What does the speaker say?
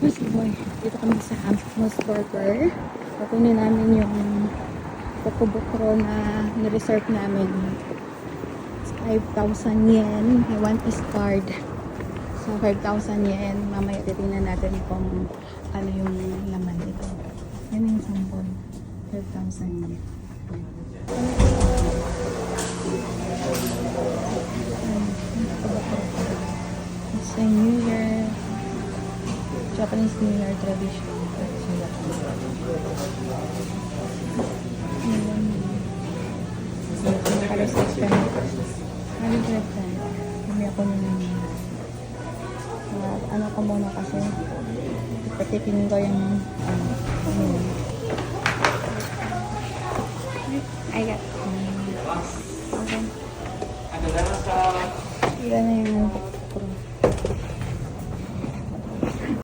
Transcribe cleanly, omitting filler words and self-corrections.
Mas boy, dito kami sa Moose Burger. Kukunin namin yung bukro na nireserve namin. 5,000 yen. I want is card. So, 5,000 yen. Mamaya titingnan natin kung ano yung laman nito. Yan yung sample. 5,000 yen. It's a New Year. Japanese New Year tradition. Kami ako nung ano ko muna kasi patikin ko yung I got okay. Yan na yung